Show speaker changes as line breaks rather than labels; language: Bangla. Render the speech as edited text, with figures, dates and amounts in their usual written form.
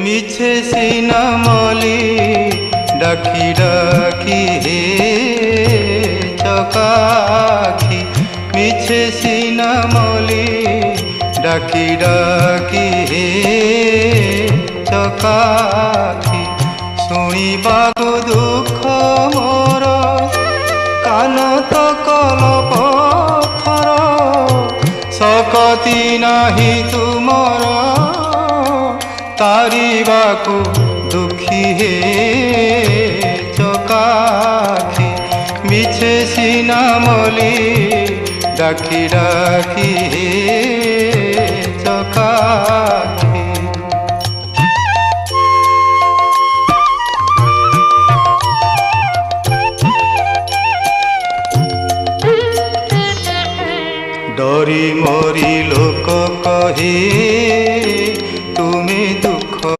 মিছে সিনা মলি ডাকি ডাকি হে চকাখি, মিছে সিনা মলি ডাকি ডাকি হে চকাখি। শুনিবাকু দুঃখ মোর কান তো কলপ থর, শকতি নাহি তুমর তারিবাকু দুঃখী হে চকাখি। মিছে সিনা মলি ডাকি ডাকি হে চকাখি।